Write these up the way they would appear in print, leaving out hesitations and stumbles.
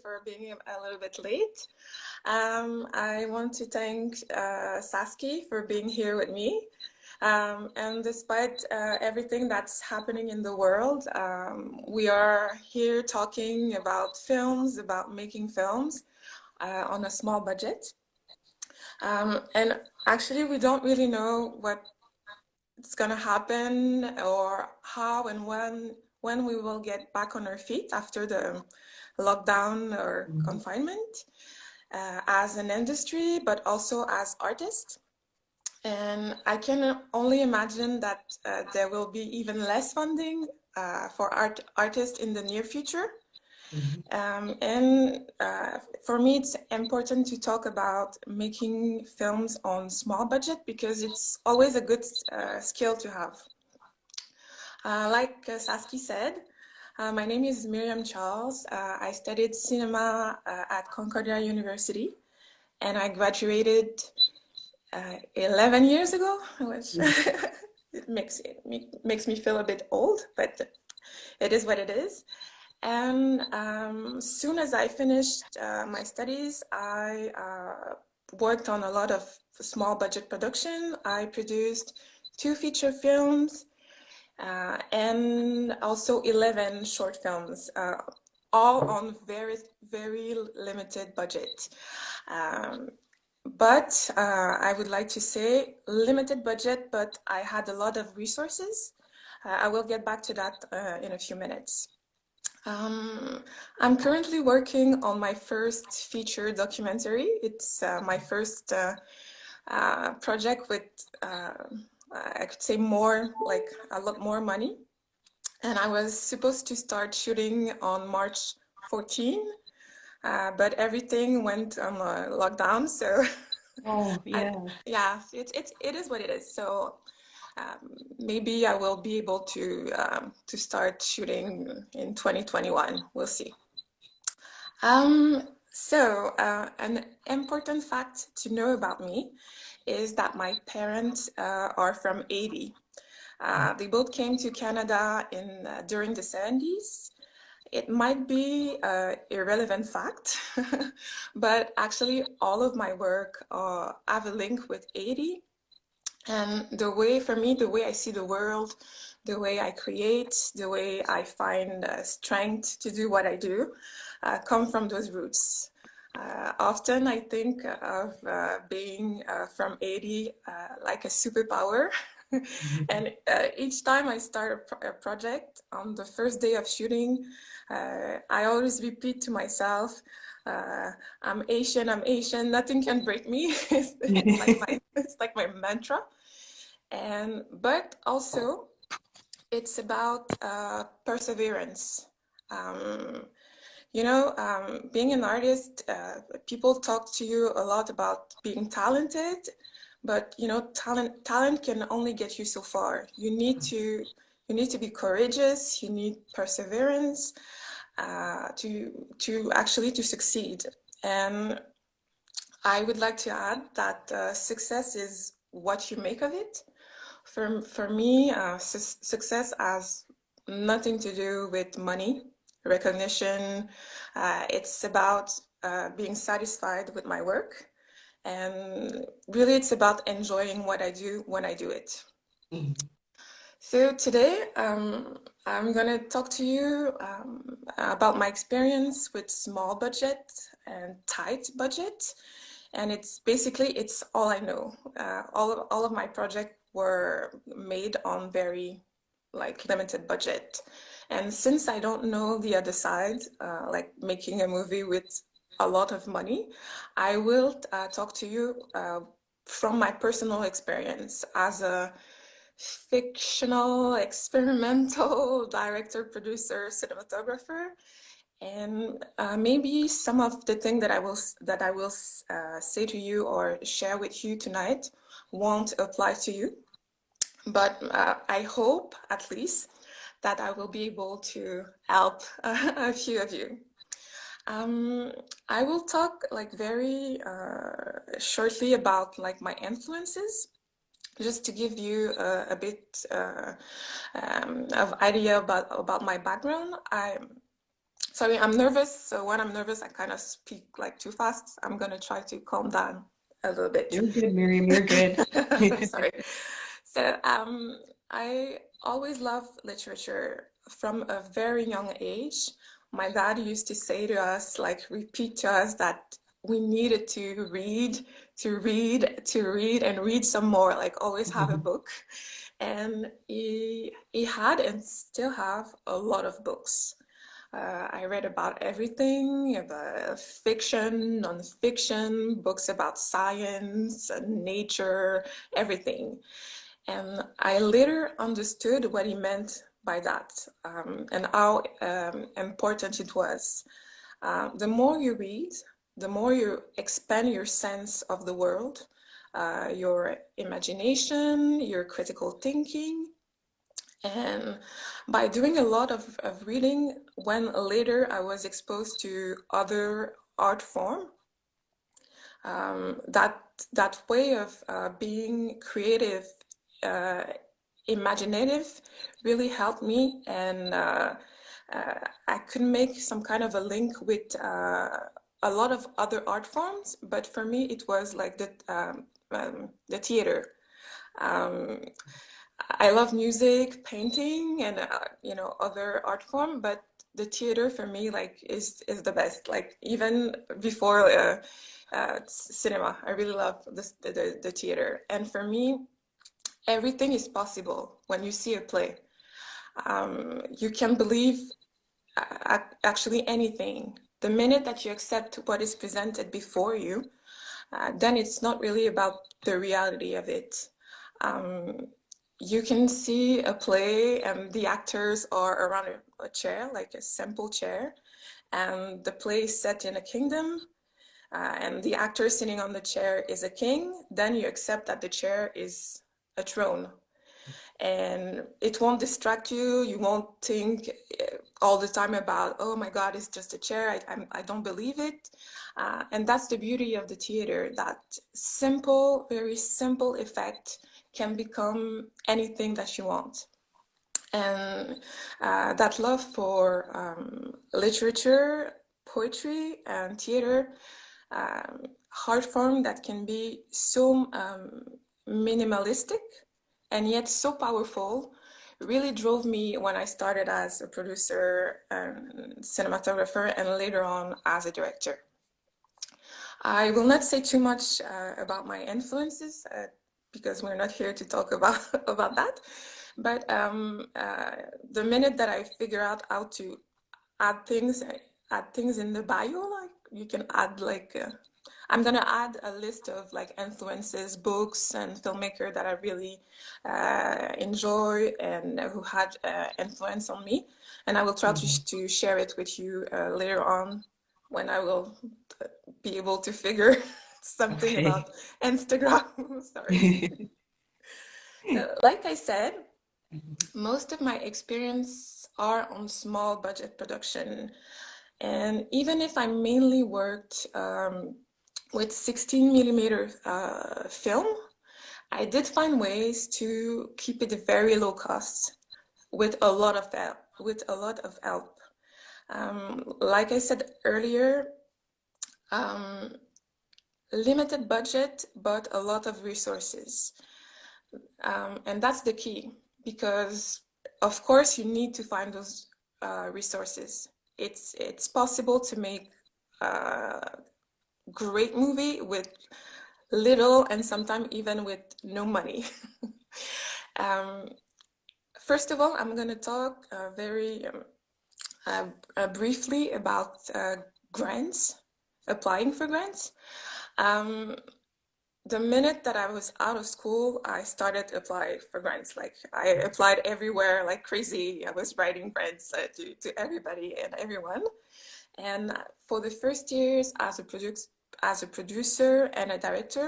for being a little bit late. I want to thank Saskia for being here with me. And despite everything that's happening in the world, we are here talking about films, about making films on a small budget. And actually, we don't really know what's going to happen or how and when we will get back on our feet after the lockdown or confinement as an industry, but also as artists. And I can only imagine that there will be even less funding for artists in the near future. And for me, it's important to talk about making films on small budget because it's always a good skill to have. Like Saskia said, my name is Miryam Charles. I studied cinema at Concordia University, and I graduated 11 years ago, which it makes me feel a bit old, but it is what it is. And soon as I finished my studies, I worked on a lot of small budget production. I produced 2 feature films and also 11 short films, all on very, very limited budget. But I would like to say limited budget, but I had a lot of resources. I will get back to that in a few minutes. I'm currently working on my first feature documentary. It's my first project with, I could say more, like a lot more money. And I was supposed to start shooting on March 14, but everything went on lockdown. So Oh, yeah. yeah, it is what it is. So maybe I will be able to start shooting in 2021. We'll see. So an important fact to know about me is that my parents are from Haiti. They both came to Canada during the 70s. It might be an irrelevant fact, but actually all of my work have a link with Haiti. And for me, the way I see the world, the way I create, the way I find strength to do what I do, come from those roots. Often I think of being from Haiti like a superpower. And each time I start a project, on the first day of shooting, I always repeat to myself, I'm Asian, nothing can break me. It's like my mantra. But also, it's about perseverance. Um, being an artist, people talk to you a lot about being talented, but talent can only get you so far. You need to be courageous. You need perseverance to actually to succeed. And I would like to add that success is what you make of it. For me, success has nothing to do with money, recognition. It's about being satisfied with my work. And really, it's about enjoying what I do when I do it. So today, I'm going to talk to you about my experience with small budget and tight budget. And it's all I know. All of my projects were made on very limited budget. And since I don't know the other side, like making a movie with a lot of money, I will talk to you from my personal experience as a fictional, experimental director, producer, cinematographer, and maybe some of the things that I will say to you or share with you tonight won't apply to you, but I hope at least that I will be able to help a few of you. I will talk very shortly about my influences, just to give you a bit of idea about my background. Sorry, I'm nervous. So when I'm nervous, I kind of speak like too fast. I'm gonna try to calm down a little bit. You're good, Miriam. You're good. Sorry. So I always loved literature from a very young age. My dad used to say to us, like, repeat to us that we needed to read, to read, to read, and read some more. Like, always have a book. And he had and still have a lot of books. I read about everything, about fiction, non-fiction, books about science, nature, everything. And I later understood what he meant by that, and how important it was. The more you read, the more you expand your sense of the world, your imagination, your critical thinking. And by doing a lot of reading, when later I was exposed to other art form, that that way of being creative, uh, imaginative, really helped me, and I could make some kind of a link with a lot of other art forms. But for me, it was like the theater. Um, I love music, painting, and other art form, but the theater for me like is the best. Like even before cinema, I really love the theater. And for me, everything is possible when you see a play. You can believe actually anything. The minute that you accept what is presented before you, then it's not really about the reality of it. Um, you can see a play and the actors are around a chair, like a simple chair, and the play is set in a kingdom, and the actor sitting on the chair is a king. Then you accept that the chair is a throne, and it won't distract you. You won't think all the time about, oh my God, it's just a chair. I don't believe it. And that's the beauty of the theater, that simple, very simple effect can become anything that you want. And that love for literature, poetry, and theater, art form that can be so minimalistic and yet so powerful, really drove me when I started as a producer and cinematographer, and later on as a director. I will not say too much about my influences because we're not here to talk about about that. But the minute that I figure out how to add things, add things in the bio, like you can add like I'm gonna add a list of like influences, books, and filmmaker that I really enjoy and who had influence on me, and I will try Mhm. to share it with you later on when I will be able to figure something Okay. about Instagram. Sorry. So, like I said, most of my experience are on small budget production, and even if I mainly worked with 16 millimeter film, I did find ways to keep it very low cost with a lot of help. With a lot of help. Like I said earlier, um, limited budget, but a lot of resources. And that's the key, because of course you need to find those resources. It's possible to make a great movie with little, and sometimes even with no money. um, First of all, I'm going to talk very briefly about grants, applying for grants. Um, the minute that I was out of school, I started to apply for grants. Like I applied everywhere like crazy. I was writing grants to everybody and everyone. And for the first years as a producer and a director,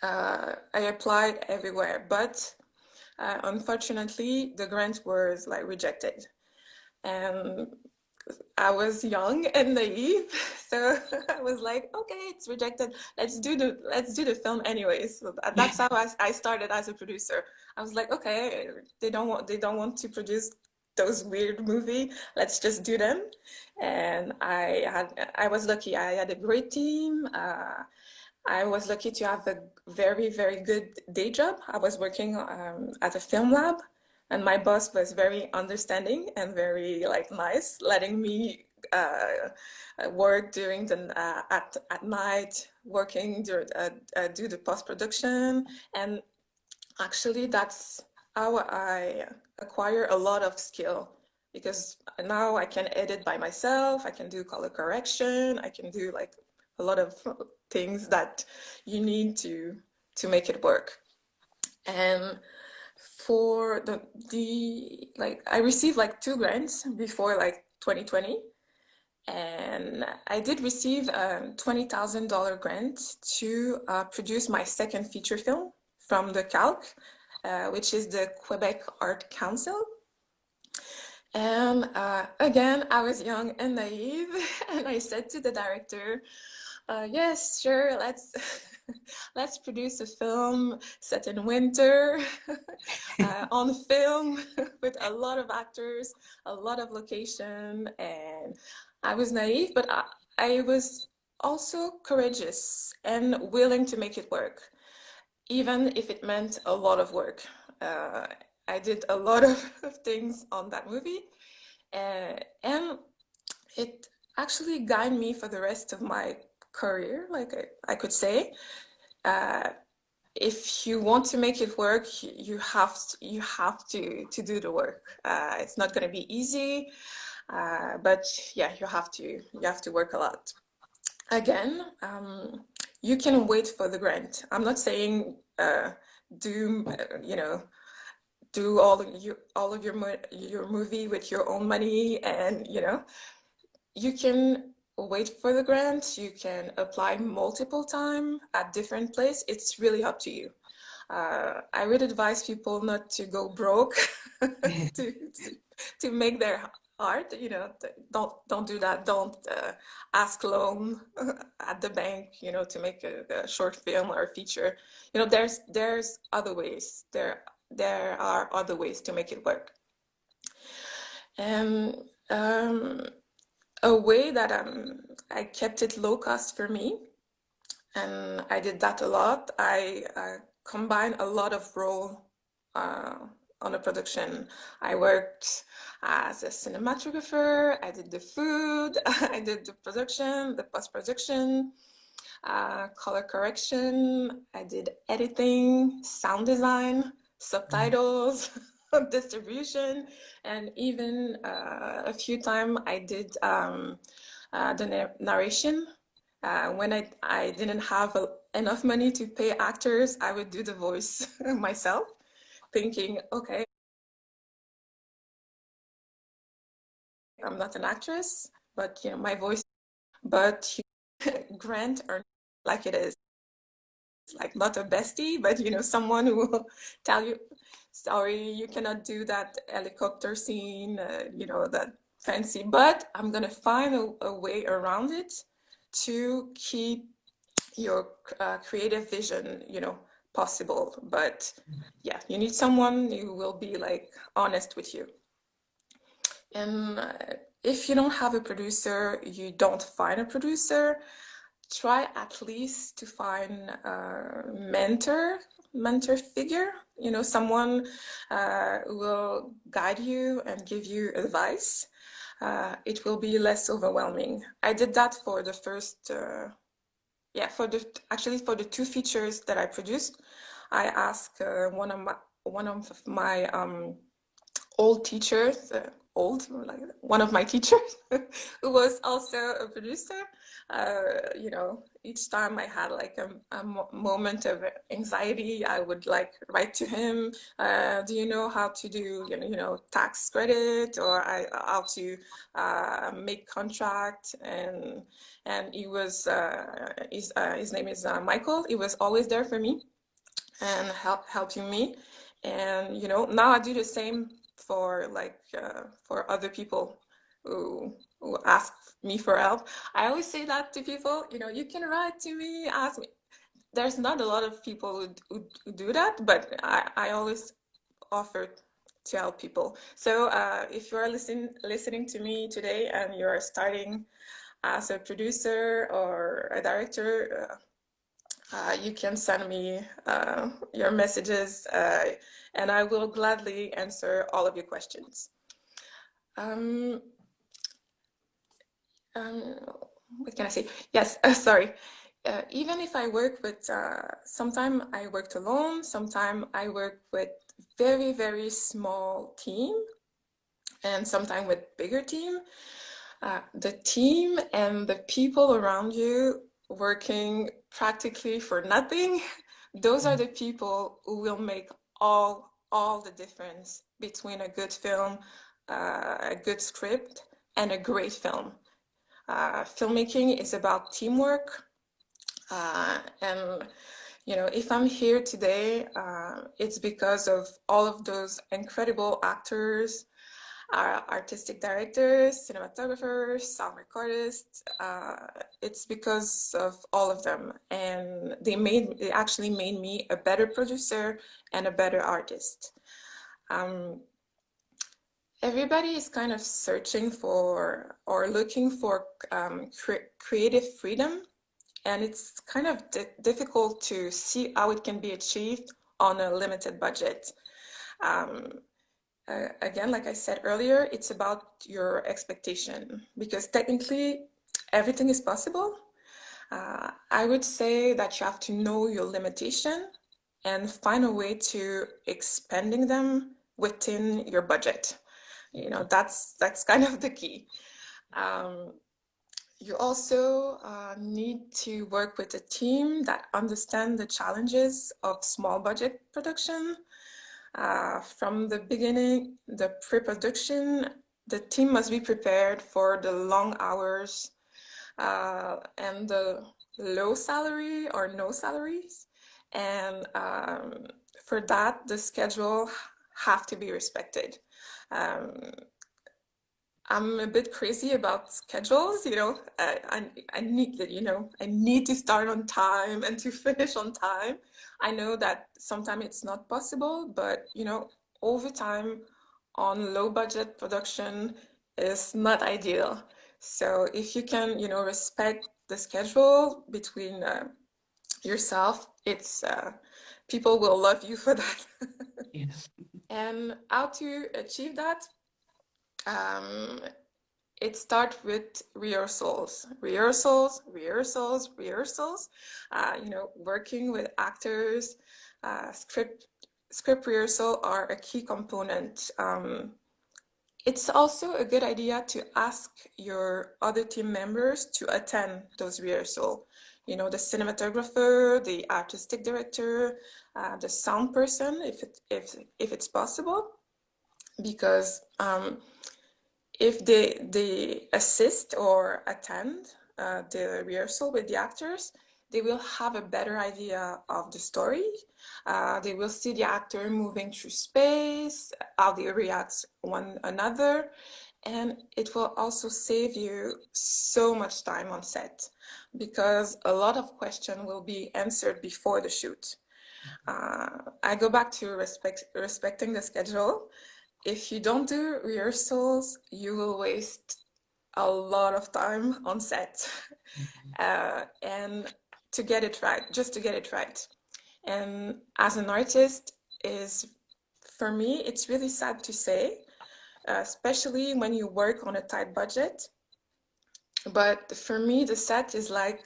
I applied everywhere. But unfortunately, the grant was like rejected. And I was young and naive, so I was like, okay, it's rejected. Let's do the film anyways. So that's how I started as a producer. I was like, okay, they don't want to produce those weird movie. Let's just do them. And I was lucky. I had a great team. I was lucky to have a very, very good day job. I was working at a film lab, and my boss was very understanding and very like nice, letting me work during the at night, working during do the post production, and actually that's how I acquire a lot of skill because now I can edit by myself. I can do color correction. I can do like a lot of things that you need to make it work. And for the like I received like 2 grants before like 2020, and I did receive a $20,000 grant to produce my second feature film from the Calc, which is the Quebec Art Council. And again, I was young and naive, and I said to the director, yes, sure, let's let's produce a film set in winter on film with a lot of actors, a lot of location, and I was naive, but I was also courageous and willing to make it work, even if it meant a lot of work. Uh, I did a lot of things on that movie, and it actually guided me for the rest of my career, like I could say. Uh, if you want to make it work, you have to do the work. It's not going to be easy, but yeah, you have to work a lot. Again, you can wait for the grant. I'm not saying do you know do all of your movie with your own money, and you can wait for the grant. You can apply multiple times at different places. It's really up to you. I would advise people not to go broke to, to make their art. Don't do that. Don't ask loan at the bank. To make a short film or a feature. There's other ways. There are other ways to make it work. And a way that I kept it low cost for me, and I did that a lot. I combined a lot of role on a production. I worked as a cinematographer. I did the food. I did the production, the post-production, color correction. I did editing, sound design, subtitles, distribution, and even a few times I did the narration. When I didn't have enough money to pay actors, I would do the voice myself, thinking, okay, I'm not an actress, but my voice, but grant or like it is. Like not a bestie, but someone who will tell you, sorry, you cannot do that helicopter scene, that fancy, but I'm gonna find a way around it to keep your creative vision, possible. But yeah, you need someone who will be like honest with you. And if you don't have a producer, you don't find a producer, try at least to find a mentor figure, someone who will guide you and give you advice. It will be less overwhelming. I did that for the first, for the 2 features that I produced. I asked one of my old teachers, like one of my teachers, who was also a producer. Each time I had like a moment of anxiety, I would like write to him. Do you know how to do, tax credit, or how to make contract? And he was his name is Michael. He was always there for me and helping me. And now I do the same for for other people who ask me for help. I always say that to people, you can write to me, ask me. There's not a lot of people who do that, but I always offer to help people. So if you are listening to me today and you are starting as a producer or a director, you can send me your messages, and I will gladly answer all of your questions. Um, um, what can I say? Yes, sorry. Even if I work with, sometimes I worked alone, sometimes I work with very, very small team, and sometimes with bigger team. The team and the people around you working practically for nothing, those are the people who will make all the difference between a good film, a good script, and a great film. Filmmaking is about teamwork, and you know, if I'm here today, it's because of all of those incredible actors, artistic directors, cinematographers, sound recordists. It's because of all of them, and they actually made me a better producer and a better artist. Everybody is kind of searching for or looking for creative freedom, and it's kind of difficult to see how it can be achieved on a limited budget. Um, Again, like I said earlier, it's about your expectation, because technically everything is possible. I would say that you have to know your limitation and find a way to expanding them within your budget. You know, that's kind of the key. Um, you also need to work with a team that understand the challenges of small budget production. From the beginning, the pre-production, the team must be prepared for the long hours and the low salary or no salaries. And for that, the schedule have to be respected. Um, I'm a bit crazy about schedules, you know. I need that, you know, I need to start on time and to finish on time. I know that sometimes it's not possible, but you know, overtime on low budget production is not ideal. So if you can, you know, respect the schedule between yourself, it's people will love you for that. Yeah. And how to achieve that? Um, it starts with rehearsals. You know, working with actors, script rehearsal are a key component. It's also a good idea to ask your other team members to attend those rehearsals. You know, the cinematographer, the artistic director, the sound person, if it's possible, because if they assist or attend the rehearsal with the actors, they will have a better idea of the story. They will see the actor moving through space, how they react one another, and it will also save you so much time on set, because a lot of questions will be answered before the shoot. I go back to respecting the schedule. If you don't do rehearsals, you will waste a lot of time on set. And to get it right, just to get it right. And as an artist, is for me, it's really sad to say, especially when you work on a tight budget. But for me, the set is like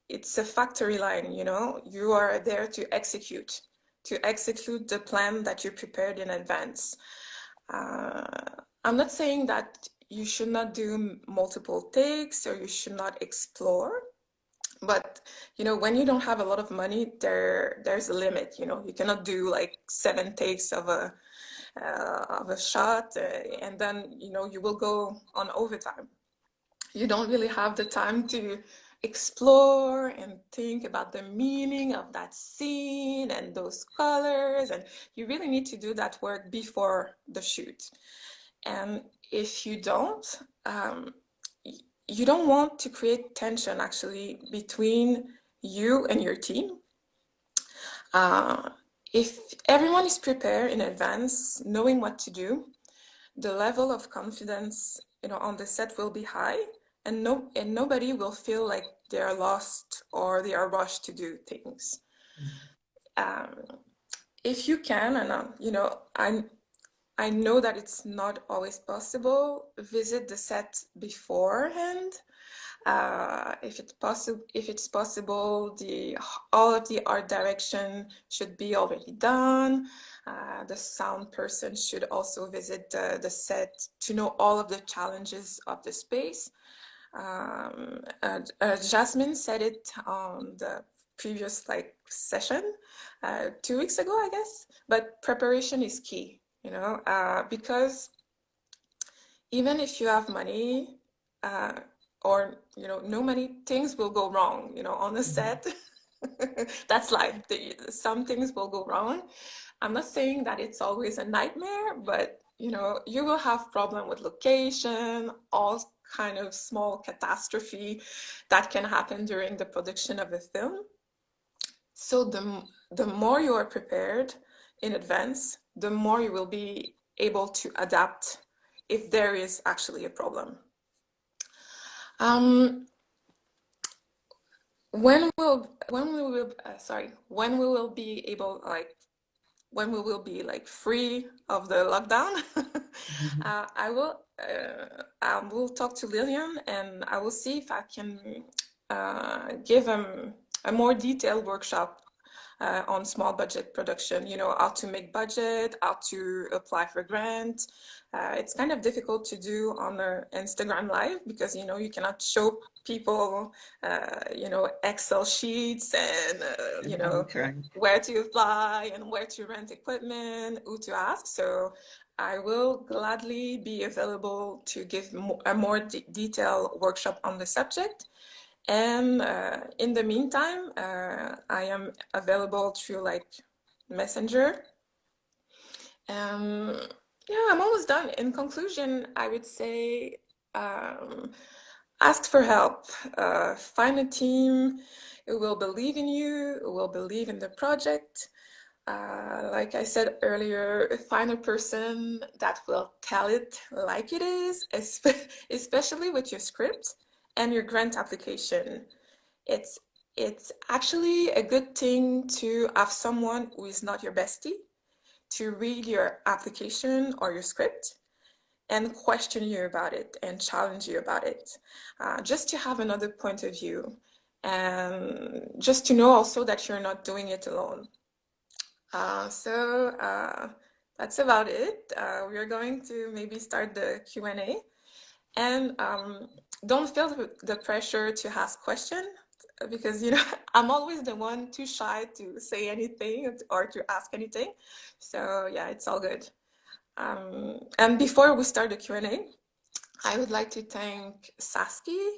it's a factory line, you know, you are there to execute the plan that you prepared in advance. Uh, I'm not saying that you should not do multiple takes or you should not explore, but you know, when you don't have a lot of money, there's a limit. You know, you cannot do like 7 takes of a shot, and then you know you will go on overtime. You don't really have the time to explore and think about the meaning of that scene and those colors, and you really need to do that work before the shoot. And if you don't, um, you don't want to create tension actually between you and your team. Uh, If everyone is prepared in advance, knowing what to do, the level of confidence, on the set will be high, and nobody will feel like they are lost or they are rushed to do things. Um, if you can, and I know that it's not always possible, visit the set beforehand. If it's possible, all of the art direction should be already done. The sound person should also visit the set to know all of the challenges of the space. Jasmine said it on the previous session 2 weeks ago, I guess. But preparation is key, because even if you have money, or no money, things will go wrong on the set. That's life. Some things will go wrong. I'm not saying that it's always a nightmare, but you will have problem with location, all kind of small catastrophe that can happen during the production of a film. So the more you are prepared in advance, the more you will be able to adapt if there is actually a problem. When we will be able, when we will be free of the lockdown, I will talk to Lillian, and I will see if I can give a more detailed workshop on small budget production, how to make budget, how to apply for grant. It's kind of difficult to do on the Instagram Live because, you cannot show people, Excel sheets and, where to apply and where to rent equipment, who to ask. So I will gladly be available to give a more detailed workshop on the subject. And in the meantime, I am available through Messenger. Yeah, I'm almost done. In conclusion, I would say ask for help. Find a team who will believe in you, who will believe in the project. Like I said earlier, find a person that will tell it like it is, especially with your script and your grant application. It's actually a good thing to have someone who is not your bestie to read your application or your script and question you about it and challenge you about it, just to have another point of view and just to know also that you're not doing it alone. So that's about it. We are going to maybe start the Q&A, and don't feel the pressure to ask questions because I'm always the one too shy to say anything or to ask anything. So yeah, it's all good. And before we start the Q&A, I would like to thank Saskia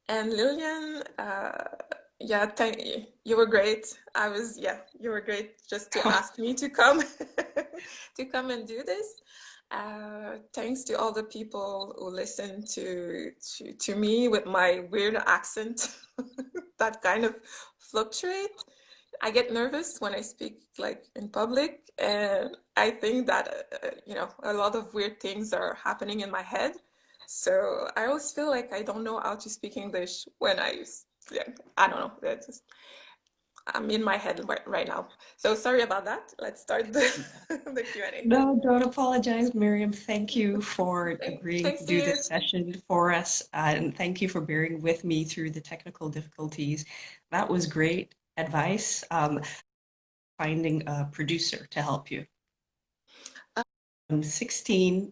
and Lillian. Yeah, thank you. You were great. You were great just to ask me to come to come and do this. Thanks to all the people who listen to me with my weird accent that kind of fluctuate. I get nervous when I speak in public, and I think that a lot of weird things are happening in my head. So I always feel like I don't know how to speak English when I don't know. I'm in my head right now. So sorry about that. Let's start the Q&A. No, don't apologize, Miryam. Thank you for agreeing to do this session for us. And thank you for bearing with me through the technical difficulties. That was great advice. Finding a producer to help you. I'm 16